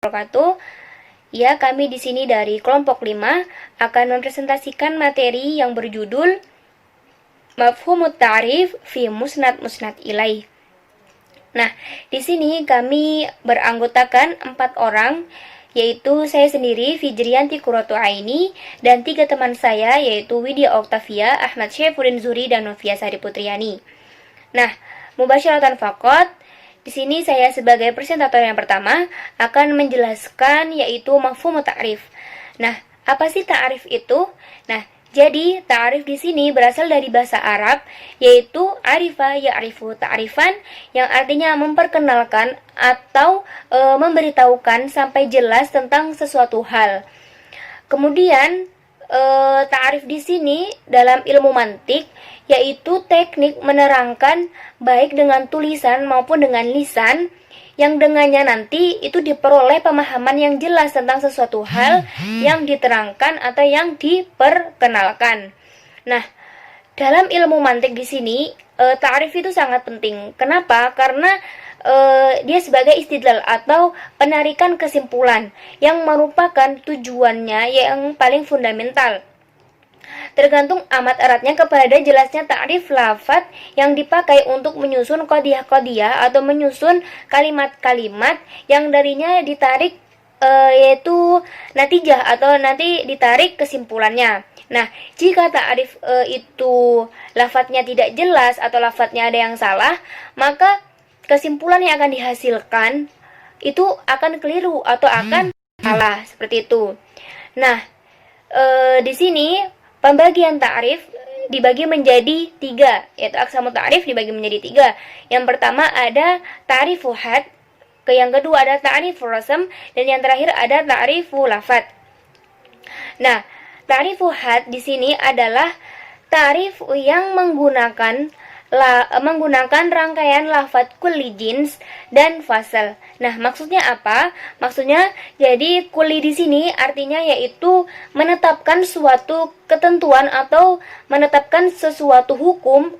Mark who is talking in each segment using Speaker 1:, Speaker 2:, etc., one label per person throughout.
Speaker 1: wabarakatuh. Ya, kami di sini dari kelompok 5 akan mempresentasikan materi yang berjudul Mafhumut Ta'rif fi Musnad Musnad Ilaih. Nah, di sini kami beranggotakan 4 orang, yaitu saya sendiri, Fijriyanti Qurratu Aini, dan 3 teman saya, yaitu Widya Oktavia, Ahmad Syaifuddin Zuri, dan Novia Sari Putriani. Nah, mubasyaratan faqat, di sini saya sebagai presentator yang pertama akan menjelaskan yaitu mafhum ta'rif. Nah, apa sih ta'rif itu? Nah, jadi ta'rif di sini berasal dari bahasa Arab yaitu arifa ya'rifu ta'rifan yang artinya memperkenalkan atau memberitahukan sampai jelas tentang sesuatu hal. Kemudian ta'rif di sini dalam ilmu mantik yaitu teknik menerangkan baik dengan tulisan maupun dengan lisan yang dengannya nanti itu diperoleh pemahaman yang jelas tentang sesuatu hal yang diterangkan atau yang diperkenalkan. Nah, dalam ilmu mantik di sini ta'rif itu sangat penting. Kenapa? Karena dia sebagai istidlal atau penarikan kesimpulan yang merupakan tujuannya yang paling fundamental. Tergantung amat eratnya kepada jelasnya ta'rif lafadz yang dipakai untuk menyusun qadiyah-qadiyah atau menyusun kalimat-kalimat yang darinya ditarik yaitu natijah atau nanti ditarik kesimpulannya. Nah, jika ta'rif itu lafadznya tidak jelas atau lafadznya ada yang salah, maka kesimpulan yang akan dihasilkan itu akan keliru atau akan salah seperti itu. Nah, di sini pembagian ta'rif dibagi menjadi 3, yaitu aqsamu ta'rif dibagi menjadi 3. Yang pertama ada ta'rifu had, yang kedua ada ta'rifu rasm, dan yang terakhir ada ta'rifu lafadz. Nah, ta'rifu had di sini adalah ta'rif yang menggunakan rangkaian lafadz kulli jins dan fasal. Nah, maksudnya apa? Maksudnya jadi kulli di sini artinya yaitu menetapkan suatu ketentuan atau menetapkan sesuatu hukum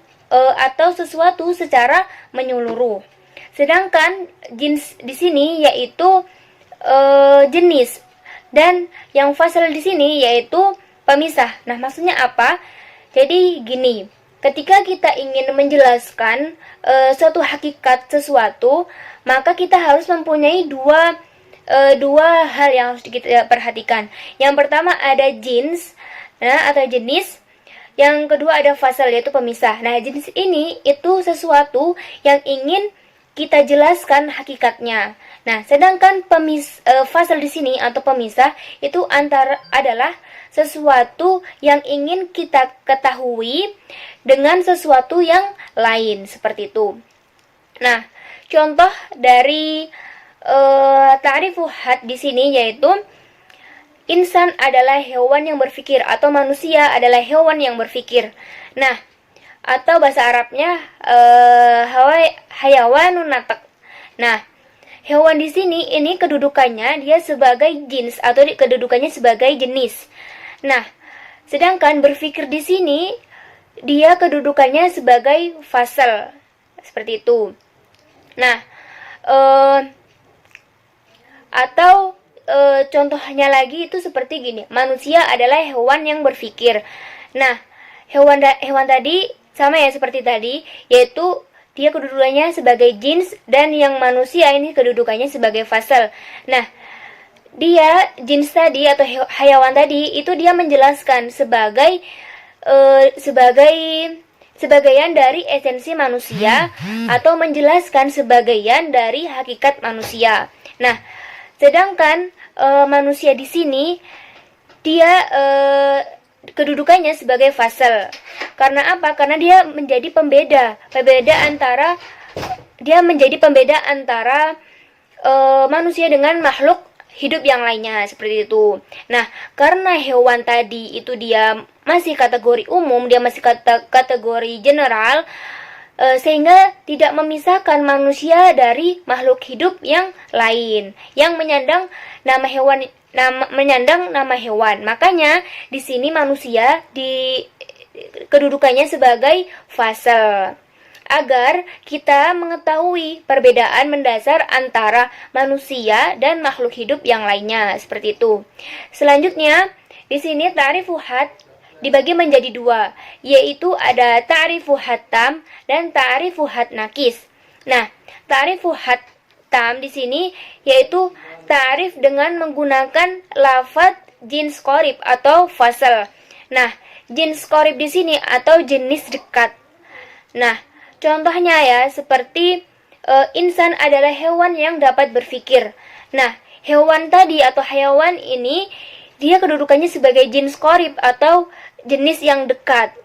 Speaker 1: atau sesuatu secara menyeluruh. Sedangkan jins di sini yaitu jenis, dan yang fasal di sini yaitu pemisah. Nah, maksudnya apa? Jadi gini, ketika kita ingin menjelaskan suatu hakikat sesuatu, maka kita harus mempunyai dua hal yang harus kita perhatikan. Yang pertama ada jins, atau jenis. Yang kedua ada fasal, yaitu pemisah. Nah, jenis ini itu sesuatu yang ingin kita jelaskan hakikatnya. Nah, sedangkan fasal di sini atau pemisah itu adalah sesuatu yang ingin kita ketahui dengan sesuatu yang lain, seperti itu. Nah, contoh dari ta'rifu had di sini yaitu insan adalah hewan yang berpikir atau manusia adalah hewan yang berpikir. Nah, atau bahasa Arabnya hayawanun nataq. Nah, hewan di sini ini kedudukannya dia sebagai jins atau kedudukannya sebagai jenis. Nah, sedangkan berpikir di sini dia kedudukannya sebagai fasal, seperti itu. Nah, atau contohnya lagi itu seperti gini, manusia adalah hewan yang berpikir. Nah, hewan tadi sama ya seperti tadi, yaitu dia kedudukannya sebagai jins, dan yang manusia ini kedudukannya sebagai fasal. Nah, dia jins tadi atau hayawan tadi itu dia menjelaskan sebagian dari esensi manusia atau menjelaskan sebagian dari hakikat manusia. Nah, sedangkan manusia di sini dia kedudukannya sebagai fasal. Karena apa? Karena dia menjadi pembeda antara manusia dengan makhluk hidup yang lainnya, seperti itu. Nah, karena hewan tadi itu dia masih kategori umum, dia masih kategori general, sehingga tidak memisahkan manusia dari makhluk hidup yang lain yang menyandang nama hewan. Makanya di sini manusia kedudukannya sebagai fasal. agar kita mengetahui perbedaan mendasar antara manusia dan makhluk hidup yang lainnya, seperti itu. Selanjutnya, di sini ta'rifu had dibagi menjadi dua, yaitu ada ta'rifu had tam dan ta'rifu had nakis. Nah, ta'rifu had tam di sini yaitu ta'rif dengan menggunakan lafadz jins qorib atau fasal. Nah, jins qorib di sini atau jenis dekat. Nah, contohnya ya seperti insan adalah hewan yang dapat berpikir. Nah, hewan tadi atau hewan ini dia kedudukannya sebagai jins qorib atau jenis yang dekat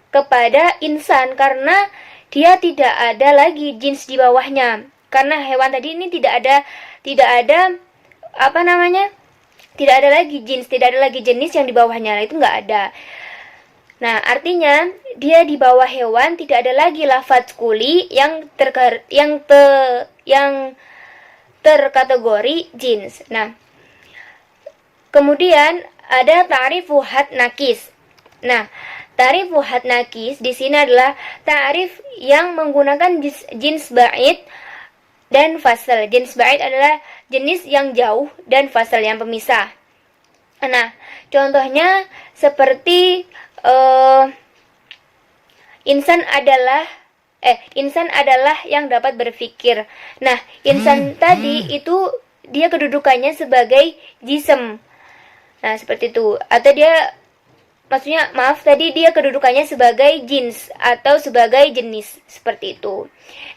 Speaker 1: kepada insan karena dia tidak ada lagi jins di bawahnya. Karena hewan tadi ini tidak ada tidak ada lagi jins, tidak ada lagi jenis yang di bawahnya. Nah, itu nggak ada. Nah, artinya dia di bawah hewan tidak ada lagi lafadz kuli yang terkategori jins. Nah, kemudian ada ta'rifu had nakis. Nah, ta'rifu had nakis di sini adalah ta'rif yang menggunakan jins ba'id dan fasal. Jins ba'id adalah jenis yang jauh dan fasal yang pemisah. Nah, contohnya seperti insan adalah yang dapat berpikir. Nah, insan tadi itu dia kedudukannya sebagai jism. Nah, seperti itu. Atau tadi dia kedudukannya sebagai jins atau sebagai jenis, seperti itu.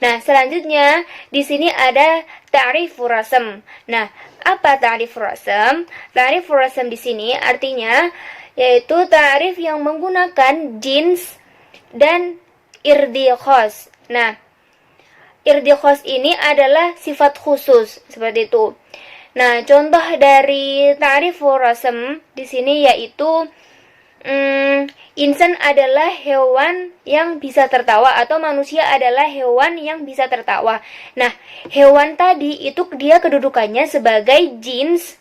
Speaker 1: Nah, selanjutnya di sini ada ta'rifur rasam. Nah, apa ta'rifur rasam? Ta'rifur rasam di sini artinya yaitu ta'rif yang menggunakan jins dan irdi khos. Nah, irdi khos ini adalah sifat khusus, seperti itu. Nah, contoh dari ta'rifur rasam di sini yaitu insan adalah hewan yang bisa tertawa atau manusia adalah hewan yang bisa tertawa. Nah, hewan tadi itu dia kedudukannya sebagai jins,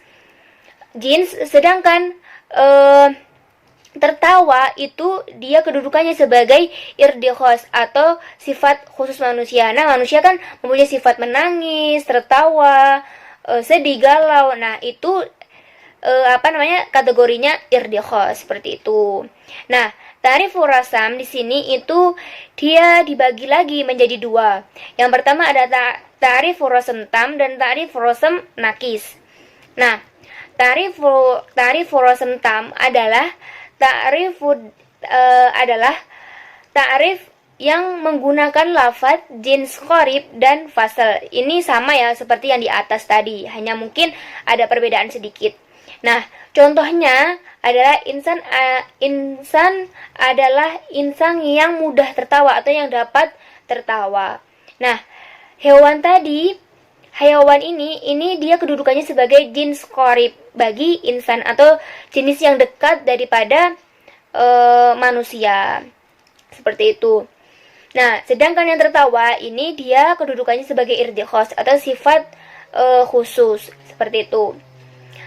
Speaker 1: sedangkan tertawa itu dia kedudukannya sebagai irdi khos atau sifat khusus manusia. Nah, manusia kan mempunyai sifat menangis, tertawa, sedih, galau. Nah, itu kategorinya irdi khos, seperti itu. Nah, ta'rifur rasam di sini itu dia dibagi lagi menjadi dua. Yang pertama ada ta'rifur rasam tam dan ta'rifur rasam nakis. Nah, ta'rifur rasam tam adalah ta'rif yang menggunakan lafadz jins qorib dan fasal. Ini sama ya seperti yang di atas tadi, hanya mungkin ada perbedaan sedikit. Nah, contohnya adalah insan adalah insan yang mudah tertawa atau yang dapat tertawa. Nah, hewan ini dia kedudukannya sebagai jins qorib bagi insan atau jenis yang dekat daripada manusia, seperti itu. Nah, sedangkan yang tertawa ini dia kedudukannya sebagai irdi khos atau sifat khusus, seperti itu.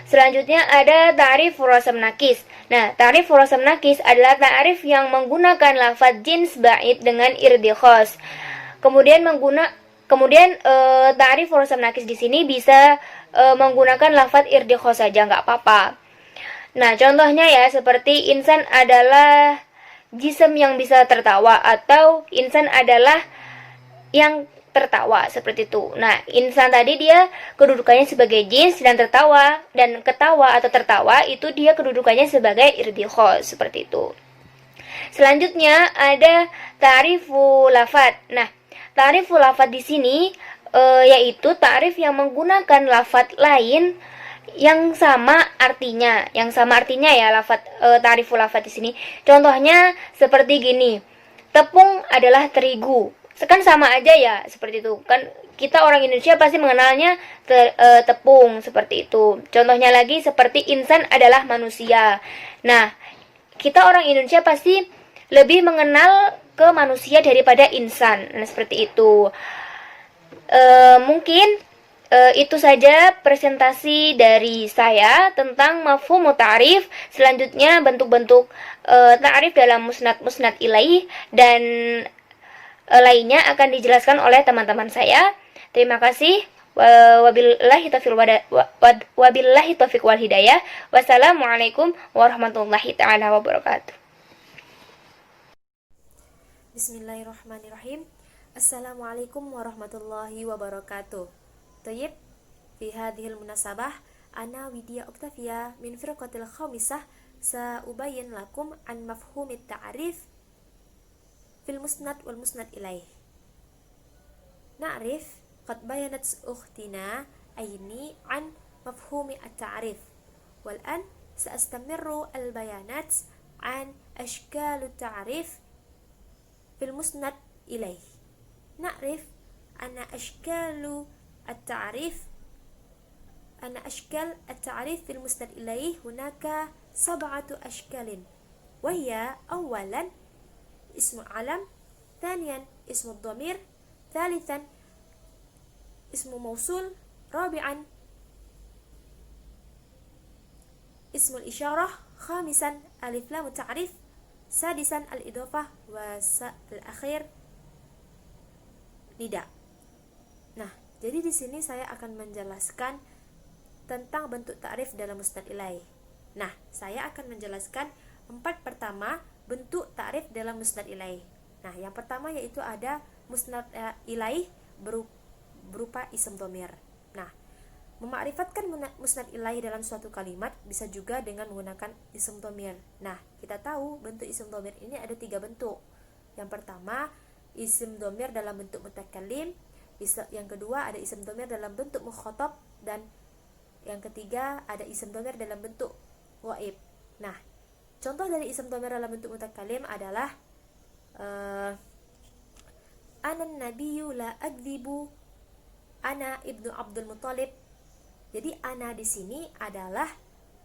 Speaker 1: Selanjutnya ada ta'rifur rasam nakis. Nah, ta'rifur rasam nakis adalah ta'rif yang menggunakan lafadz jins ba'id dengan irdi khos. Kemudian ta'rifur rasam nakis di sini bisa menggunakan lafadz irdi khos saja, nggak apa-apa. Nah, contohnya ya seperti insan adalah jism yang bisa tertawa atau insan adalah yang tertawa, seperti itu. Nah, insan tadi dia kedudukannya sebagai jins dan ketawa atau tertawa itu dia kedudukannya sebagai irdi khos, seperti itu. Selanjutnya ada ta'rifu lafadz. Nah, ta'rifu lafadz di sini yaitu ta'rif yang menggunakan lafadz lain yang sama artinya ya lafadz ta'rifu lafadz di sini. Contohnya seperti gini. Tepung adalah terigu. Kan sama aja ya, seperti itu. Kan kita orang Indonesia pasti mengenalnya tepung, seperti itu. Contohnya lagi seperti insan adalah manusia. Nah, kita orang Indonesia pasti lebih mengenal ke manusia daripada insan. Nah, seperti itu. Mungkin itu saja presentasi dari saya tentang mafhum ta'rif. Selanjutnya bentuk-bentuk ta'rif dalam musnad ilaih dan lainnya akan dijelaskan oleh teman-teman saya. Terima kasih. Wabillahi taufiq wal hidayah. Wassalamualaikum warahmatullahi taala wabarakatuh.
Speaker 2: Bismillahirrahmanirrahim. Assalamualaikum warahmatullahi wabarakatuh. Tayyib, fi hadhil munasabah ana Widya Oktavia min firqatil khamisah sa'ubayyin lakum an mafhumit ta'rif fil musnad wal musnad ilaih. Na'rif qad bayanat ukhtina aini an mafhumi at-ta'rif wal an sa'astamirru al-bayanat an ashkalu ta'rif fil musnad ilaih. Na'rif anna ashkalu at-ta'rif أن أشكال التعريف في المسند إليه هناك 7 أشكال، وهي أولا اسم علم، ثانيا اسم الضمير، ثالثا اسم موصول، رابعا اسم الإشارة، خامسا ألف لام التعريف، سادسا الإضافة، والأخير nida. Nah, jadi di sini saya akan menjelaskan tentang bentuk ta'rif dalam musnad ilaih. Nah, saya akan menjelaskan 4 pertama bentuk ta'rif dalam musnad ilaih. Nah, yang pertama yaitu ada musnad ilaih berupa isim dhamir. Nah, memakrifatkan musnad ilaih dalam suatu kalimat bisa juga dengan menggunakan isim dhamir. Nah, kita tahu bentuk isim dhamir ini ada 3 bentuk. Yang pertama, isim dhamir dalam bentuk mutakallim. Yang kedua, ada isim dhamir dalam bentuk mukhatab, dan yang ketiga ada isim dhamir dalam bentuk ghaib. Nah, contoh dari isim dhamir dalam bentuk mutakallim adalah ana nabiyyu la akdzibu ana ibnu Abdul Muthalib. Jadi ana di sini adalah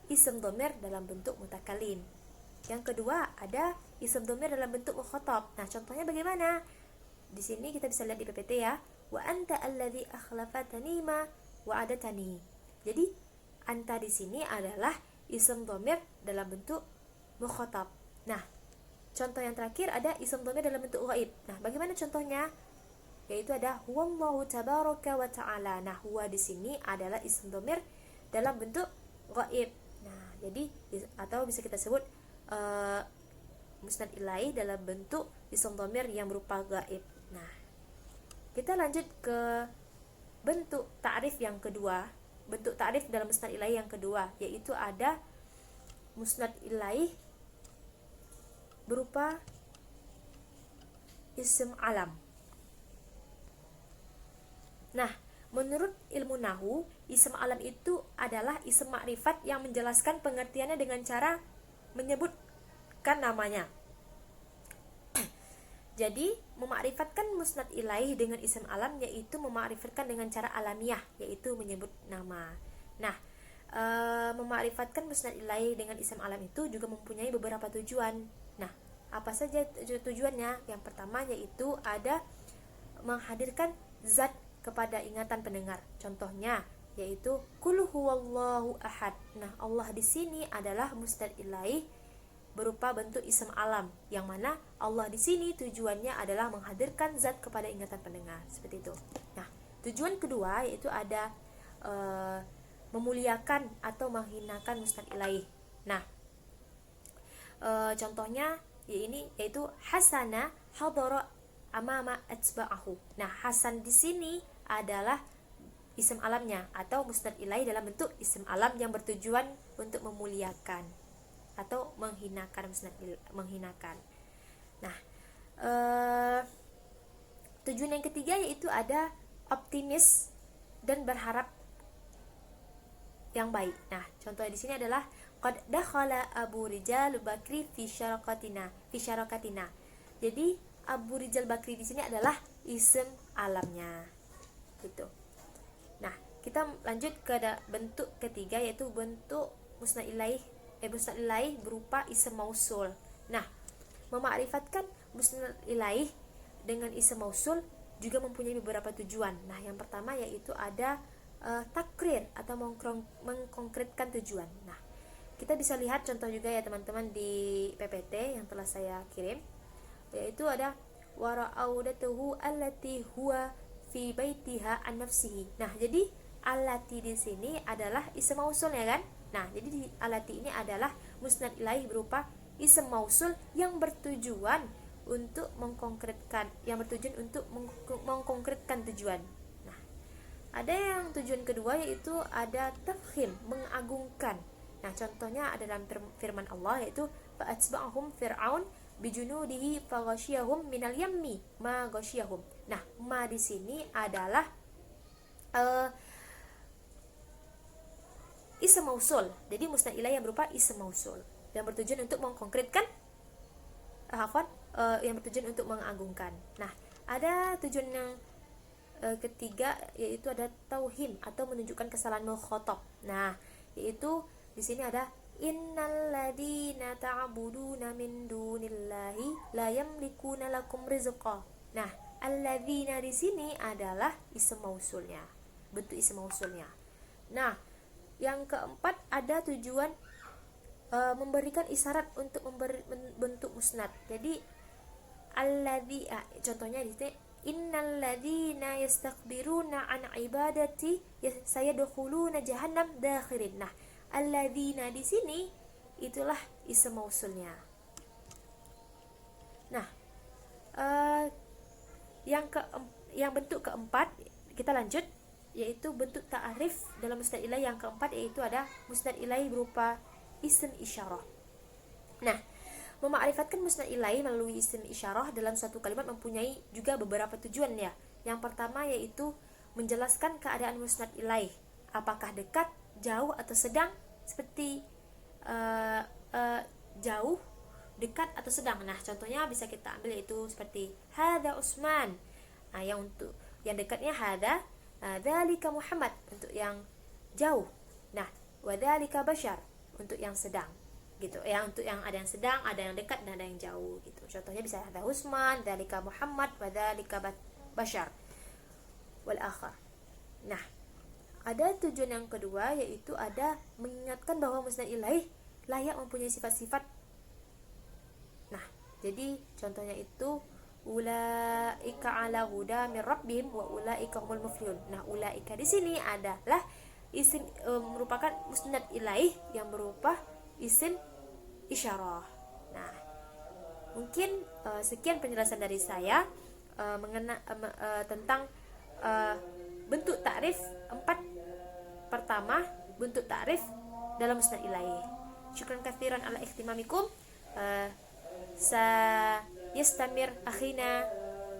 Speaker 2: isim dhamir dalam bentuk mutakallim. Yang kedua ada isim dhamir dalam bentuk mukhatab. Nah, contohnya bagaimana? Di sini kita bisa lihat di PPT ya. Wa anta alladzi akhlafatani ma wa'adatani. Jadi anta di sini adalah isim dhamir dalam bentuk mukhatab. Nah, contoh yang terakhir ada isim dhamir dalam bentuk ghaib. Nah, bagaimana contohnya? Yaitu ada huwallahu tabaraka wa ta'ala. Nah, huwa di sini adalah isim dhamir dalam bentuk ghaib. Nah, jadi atau bisa kita sebut musnad ilaih dalam bentuk isim dhamir yang berupa ghaib. Nah, kita lanjut ke bentuk ta'rif yang kedua. Bentuk ta'rif dalam musnad ilaih yang kedua yaitu ada musnad ilaih berupa isim alam. Nah, menurut ilmu nahu, isim alam itu adalah isim makrifat yang menjelaskan pengertiannya dengan cara menyebutkan namanya. Jadi, memakrifatkan musnad ilaih dengan isim alam yaitu memakrifatkan dengan cara alamiah, yaitu menyebut nama. Nah, memakrifatkan musnad ilaih dengan isim alam itu juga mempunyai beberapa tujuan. Nah, apa saja tujuannya? Yang pertama yaitu ada menghadirkan zat kepada ingatan pendengar. Contohnya yaitu qul huwallahu ahad. Nah, Allah di sini adalah musnad ilaih berupa bentuk isim alam, yang mana Allah di sini tujuannya adalah menghadirkan zat kepada ingatan pendengar, seperti itu. Nah, tujuan kedua yaitu ada memuliakan atau menghinakan musnad ilaih. Nah, contohnya yaitu hasana hadara amama atba'ahu. Nah, hasan di sini adalah isim alamnya atau musnad ilaih dalam bentuk isim alam yang bertujuan untuk memuliakan atau menghinakan menghinakan. Nah, tujuan yang ketiga yaitu ada optimis dan berharap yang baik. Nah, contohnya di sini adalah qad dakhala Abu Rijal Bakri fi syarakatina. Jadi Abu Rijal Bakri di sini adalah isim alamnya. Gitu. Nah, kita lanjut ke bentuk ketiga yaitu bentuk musnad ilaih berupa isim mausul. Nah, memakrifatkan musnad ilaih dengan isim mausul juga mempunyai beberapa tujuan. Nah, yang pertama yaitu ada takrir atau mengkonkretkan tujuan. Nah, kita bisa lihat contoh juga ya teman-teman di PPT yang telah saya kirim, yaitu ada wa ra'audatuhu allati huwa fi baitiha an nafsihi. Nah, jadi allati di sini adalah ism mausul ya kan? Nah, jadi di allati ini adalah musnad ilaih berupa ism mausul yang bertujuan untuk mengkonkretkan tujuan. Nah, ada yang tujuan kedua yaitu ada tafkhim, mengagungkan. Nah, contohnya ada dalam firman Allah yaitu fa'atsba'ahum fir'aun bijunudihi faghashiyahum minal yammi ma ghashiyahum. Nah, ma di sini adalah ism mausul. Jadi musnad ilaih yang berupa ism mausul yang bertujuan untuk mengkonkretkan yang bertujuan untuk mengagungkan. Nah, ada tujuan yang ketiga yaitu ada tauhim atau menunjukkan kesalahan mukhatab. Nah, yaitu di sini ada innalladzina ta'buduna min dunillahi la yamlikuna lakum rizqa. Nah, alladzina di sini adalah ism mausulnya, bentuk ism mausulnya. Nah, yang keempat ada tujuan memberikan isyarat untuk bentuk musnad. Jadi alladzi contohnya di sini innalladzina yastakbiruna an ibadati sayadkhuluna jahannam dakhirin. Nah, alladzina di sini itulah ism mausulnya. Nah, yang bentuk keempat kita lanjut yaitu bentuk ta'arif dalam musnad ilaih yang keempat yaitu ada musnad ilaih berupa ism isyarah. Nah, memakrifatkan musnad ilaih melalui ism isyarah dalam suatu kalimat mempunyai juga beberapa tujuan ya. Yang pertama yaitu menjelaskan keadaan musnad ilaih, apakah dekat, jauh atau sedang, seperti jauh, dekat atau sedang. Nah, contohnya bisa kita ambil yaitu seperti hadza Utsman. Nah, yang untuk yang dekatnya hadza, dzalika Muhammad untuk yang jauh. Nah, wa dzalika Bashar untuk yang sedang gitu ya, untuk yang ada yang sedang, ada yang dekat dan ada yang jauh gitu. Contohnya bisa hadza Utsman, dzalika Muhammad, wa dzalika Bashar wal akhar. Nah, ada tujuan yang kedua yaitu ada mengingatkan bahwa musnad ilaih layak mempunyai sifat-sifat. Nah, jadi contohnya itu ulaika ala huda min rabbihim wa ulaika humul muflihun. Nah, ulaika di sini adalah isim merupakan musnad ilaih yang berupa isim isyarah. Nah, mungkin sekian penjelasan dari saya tentang bentuk ta'rif 4. Pertama, bentuk ta'rif dalam musnad ilaih. Syukran katsiran ala ihtimamikum. Yastamir akhina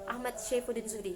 Speaker 2: Ahmad Syaifuddin Zuhdi.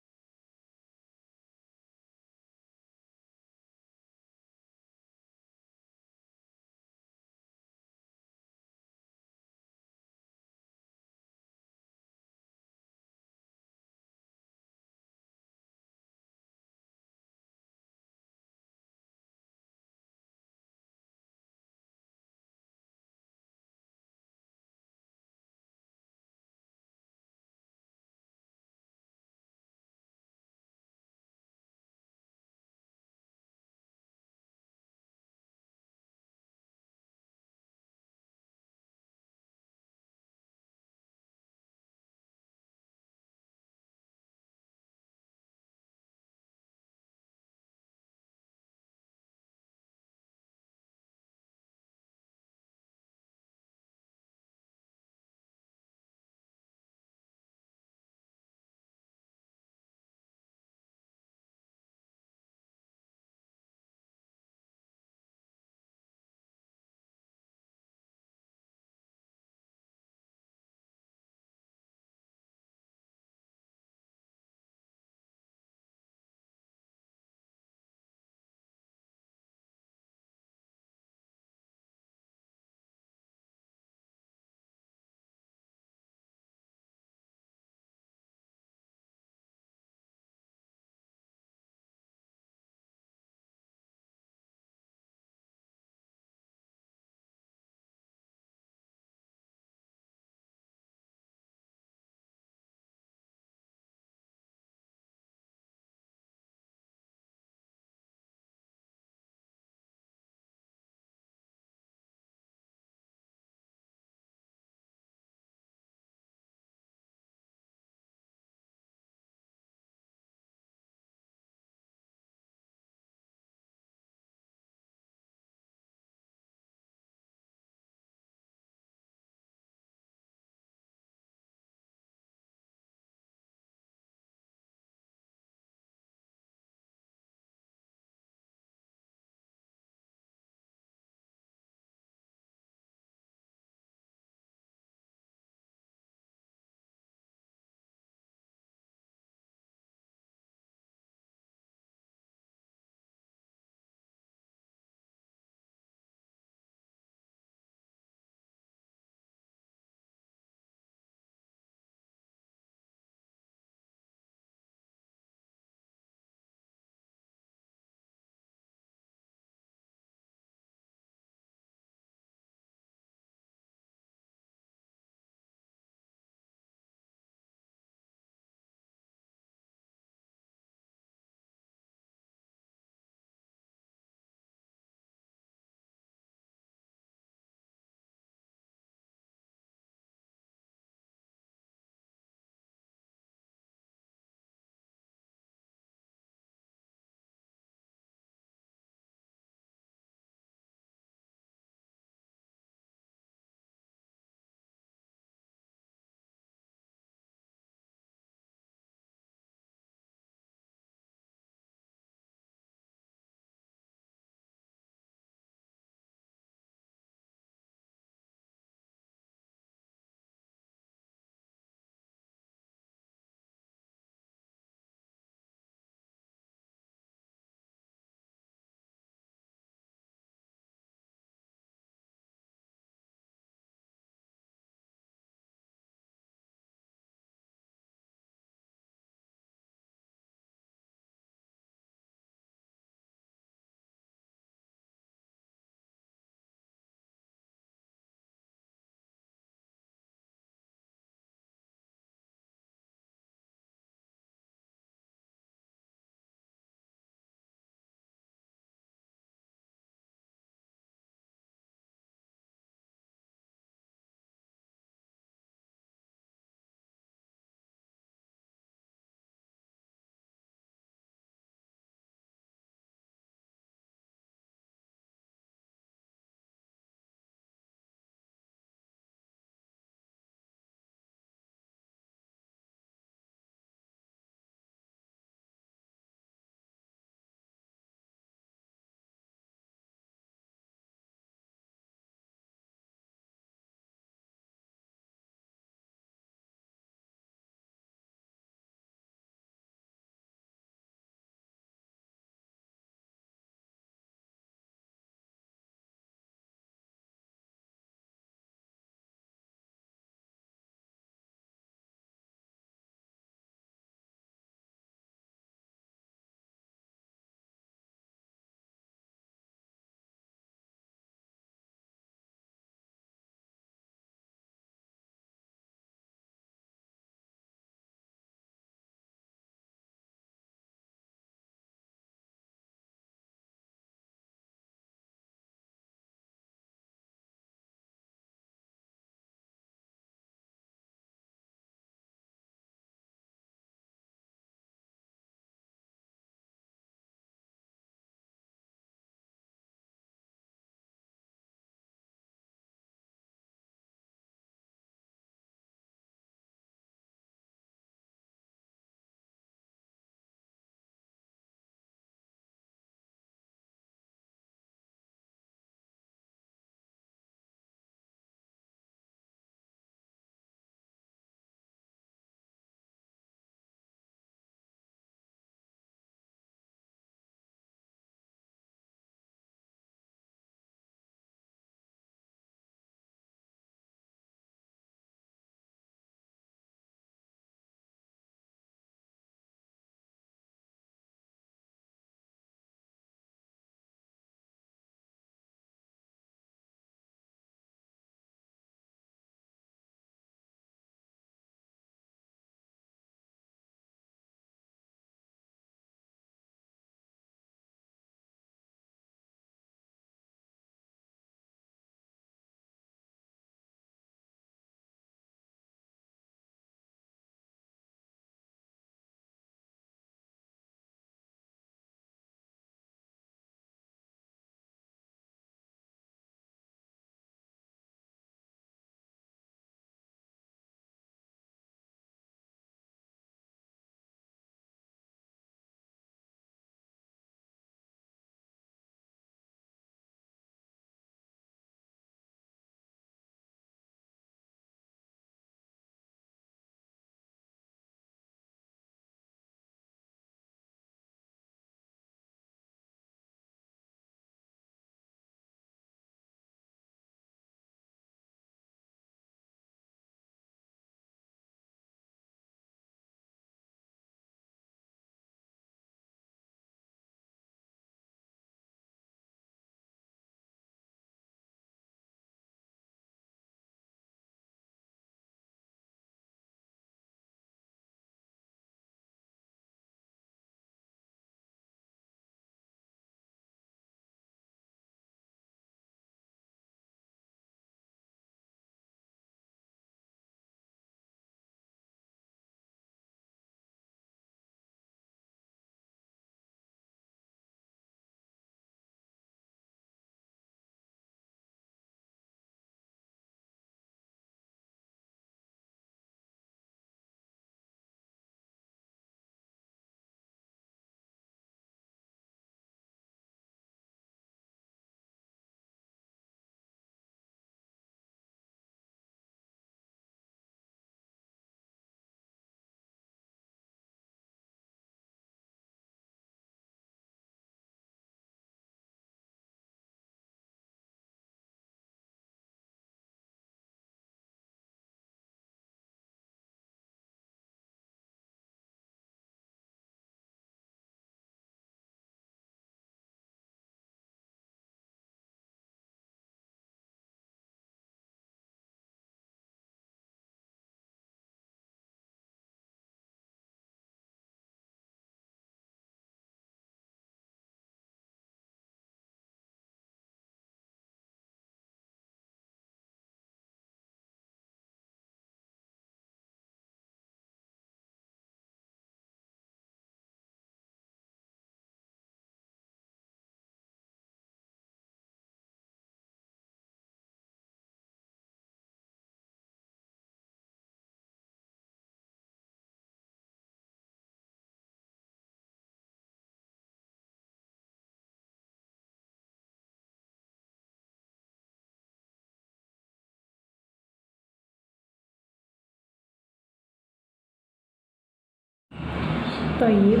Speaker 3: Toyib,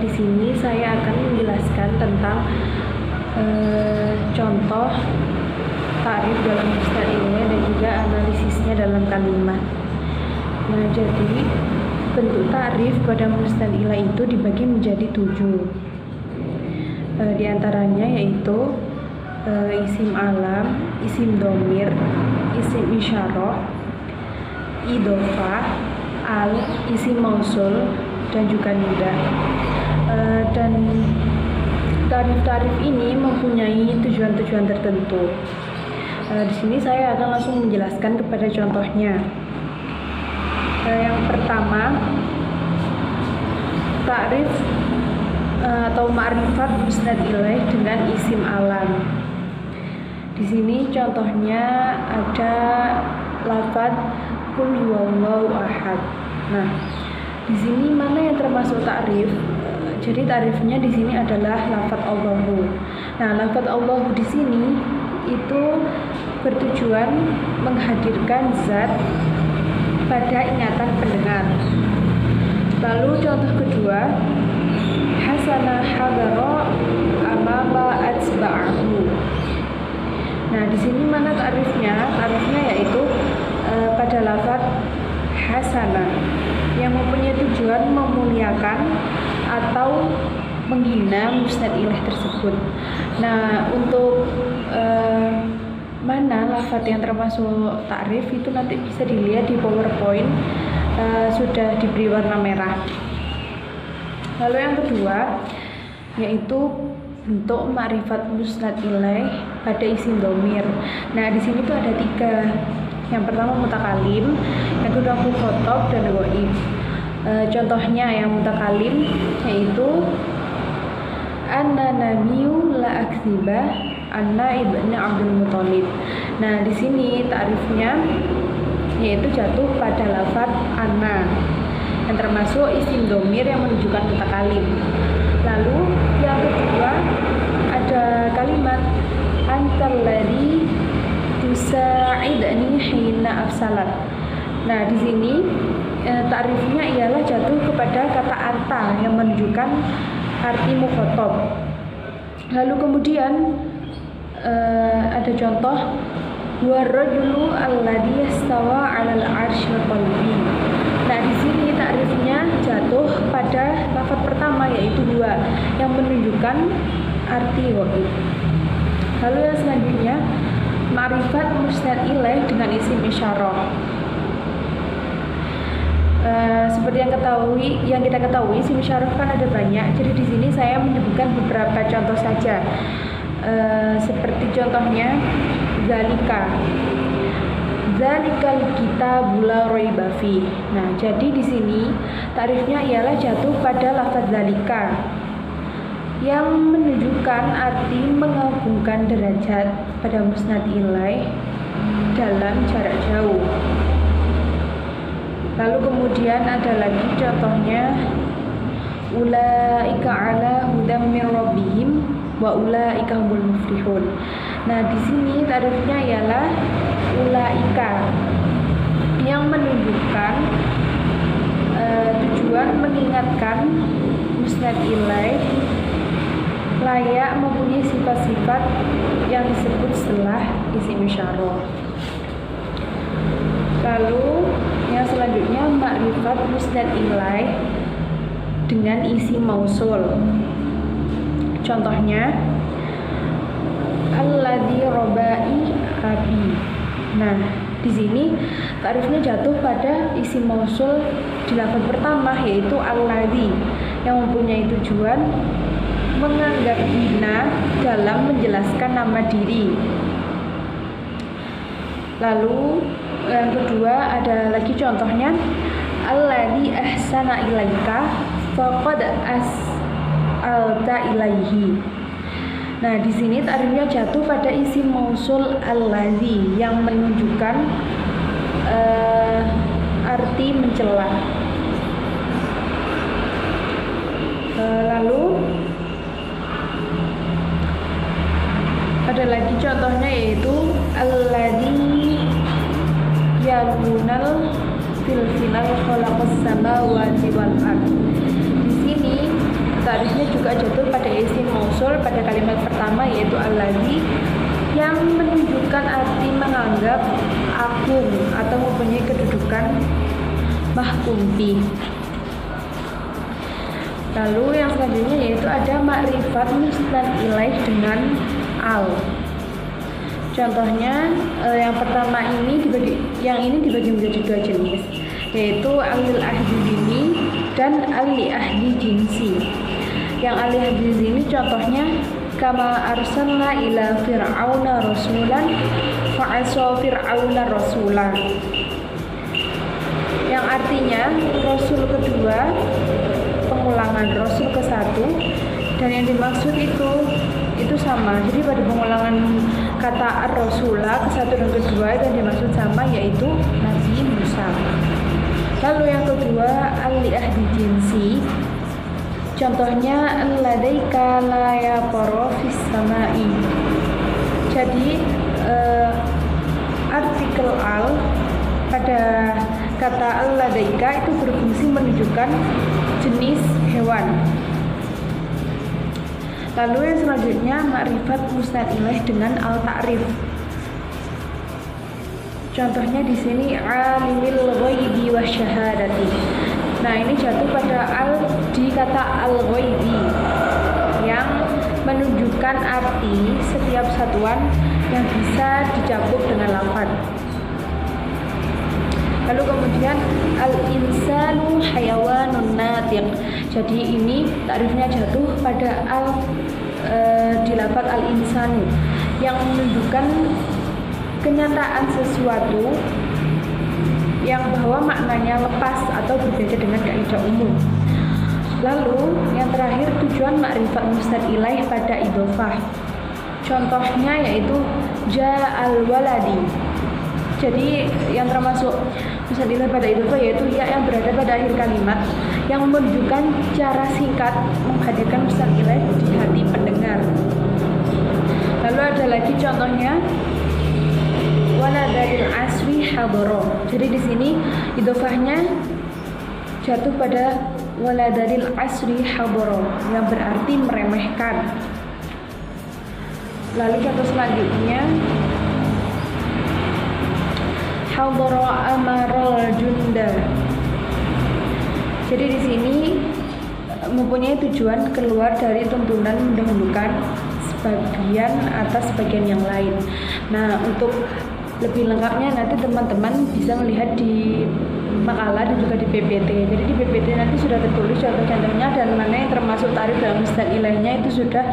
Speaker 3: di sini saya akan menjelaskan tentang contoh ta'rif dalam musnad ilaih dan juga analisisnya dalam kalimat. Nah, jadi bentuk ta'rif pada musnad ilaih itu dibagi menjadi 7. Di antaranya yaitu isim alam, isim domir, isim isyarah, idhofah, al, isim mausul, dan juga nida. Dan tarif-tarif ini mempunyai tujuan-tujuan tertentu. Di sini saya akan langsung menjelaskan kepada contohnya. Yang pertama, takrif atau ma'rifat musnad ilaih dengan isim alam. Di sini contohnya ada lafaz qul huwallahu ahad. Nah, di sini mana yang termasuk takrif? Jadi takrifnya di sini adalah lafaz Allahu. Nah, lafaz Allahu di sini itu bertujuan menghadirkan zat pada ingatan pendengar. Lalu contoh kedua, hasana hadara amama atsba'ahu. Nah, di sini mana takrifnya? Takrifnya yaitu pada lafaz hasana yang mempunyai tujuan memuliakan atau menghina musnad ilaih tersebut. Nah, untuk mana lafaz yang termasuk takrif itu nanti bisa dilihat di PowerPoint, sudah diberi warna merah. Lalu yang kedua yaitu bentuk ma'rifat musnad ilaih pada isim domir. Nah, di sini tuh ada 3. Yang pertama mutakalim, yang kedua mukhatab, dan ghaib. Contohnya yang mutakalim yaitu anna nabiyyu la akdziba anna ibnu Abdul Muthalib. Nah, di sini takrifnya yaitu jatuh pada lafaz anna yang termasuk isim domir yang menunjukkan mutakalim. Lalu yang kedua ada kalimat antal ladzi tusa'idni hina afsalat. Nah, di sini takrifnya ialah jatuh kepada kata anta yang menunjukkan arti mukhatab. Lalu kemudian ada contoh warrajulu alladzi yastawa 'alal 'arsyil qalbi. Nah, di sini takrifnya jatuh pada lafaz pertama yaitu huwa yang menunjukkan arti ghaib. Lalu yang selanjutnya ma'rifat musnad ilaih dengan isim isyarah. Seperti yang kita ketahui isim isyarah kan ada banyak. Jadi di sini saya menyebutkan beberapa contoh saja. Seperti contohnya zalika. Zalikal kitabul la raiba fi. Nah, jadi di sini takrifnya ialah jatuh pada lafaz zalika yang menunjukkan arti mengagungkan derajat pada musnad ilaih dalam jarak jauh. Lalu kemudian ada lagi contohnya ulaika ala hudam min rabbihim wa ulaika humul muflihun. Nah, di sini takrifnya ialah ulaika yang menunjukkan tujuan mengingatkan musnad ilaih layak mempunyai sifat-sifat yang disebut setelah isim isyarah. Lalu yang selanjutnya ma'rifat musnad ilaih dengan isim mausul. Contohnya alladzi robai abi. Nah, di sini takrifnya jatuh pada isim mausul di lafaz pertama yaitu alladzi yang mempunyai tujuan menganggap hina dalam menjelaskan nama diri. Lalu yang kedua ada lagi contohnya alladzi ahsana ilaika faqad as'alta ilaihi. Nah, di sini takrifnya jatuh pada isim mausul alladzi yang menunjukkan arti mencela. Lalu ada lagi contohnya yaitu alladzi yalunal fil final khalaqas samawati wal ard. Di ta'rifnya juga jatuh pada isim mausul pada kalimat pertama, yaitu allazi, yang menunjukkan arti menganggap, agung, atau mempunyai kedudukan mahkum bih. Lalu yang selanjutnya yaitu ada makrifat musnad ilaih dengan al. Contohnya yang pertama ini dibagi menjadi dua jenis, yaitu alil ahdi dini dan ali ahdi jinsi. Yang ali ahdi dini contohnya kama arsalna ila fir'auna rasulan fa'asa fir'auna rasulan, yang artinya rasul kedua, pengulangan rasul ke-1, dan yang dimaksud itu sama. Jadi pada pengulangan kata ar-rasulah ke-1 dan ke-2 itu yang dimaksud sama, yaitu Nabi Musa. Lalu yang kedua ali ahdi jinsi, contohnya ladaika la yaqra fis samai. Jadi artikel al pada kata al-ladaika itu berfungsi menunjukkan jenis hewan. Lalu yang selanjutnya makrifat musnad ilaih dengan al-ta'rif. Contohnya di sini alimil ghaibi wasyahadati. Nah, ini jatuh pada al di kata al-ghaibi yang menunjukkan arti setiap satuan yang bisa dicakup dengan lafaz. Lalu kemudian al-insanu hayawanun natiq. Jadi ini takrifnya jatuh pada di lafaz al-insanu yang menunjukkan kenyataan sesuatu yang bahwa maknanya lepas atau berbeda dengan kaidah umum. Lalu yang terakhir tujuan makrifat musnad ilaih pada idhofah. Contohnya yaitu ja'al waladi. Jadi yang termasuk musnad ilaih pada idhofah yaitu ya yang berada pada akhir kalimat yang menunjukkan cara singkat menghadirkan musnad ilaih di hati pendengar. Lalu ada lagi contohnya waladadil aswi hadoro. Jadi di sini idhofahnya jatuh pada waladadil asri hadoro yang berarti meremehkan. Lalu contoh selanjutnya hadoro amarol junda. Jadi di sini mempunyai tujuan keluar dari tuntunan mendahulukan sebagian atas sebagian yang lain. Nah, untuk lebih lengkapnya nanti teman-teman bisa melihat di makalah dan juga di PPT. Jadi di PPT nanti sudah tertulis contoh-contohnya dan mana yang termasuk tarif dalam musnad ilaihnya itu sudah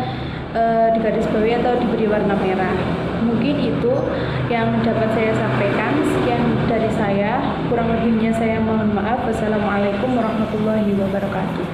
Speaker 3: digarisbawahi atau diberi warna merah. Mungkin itu yang dapat saya sampaikan. Sekian dari saya, kurang lebihnya saya mohon maaf. Wassalamualaikum warahmatullahi wabarakatuh.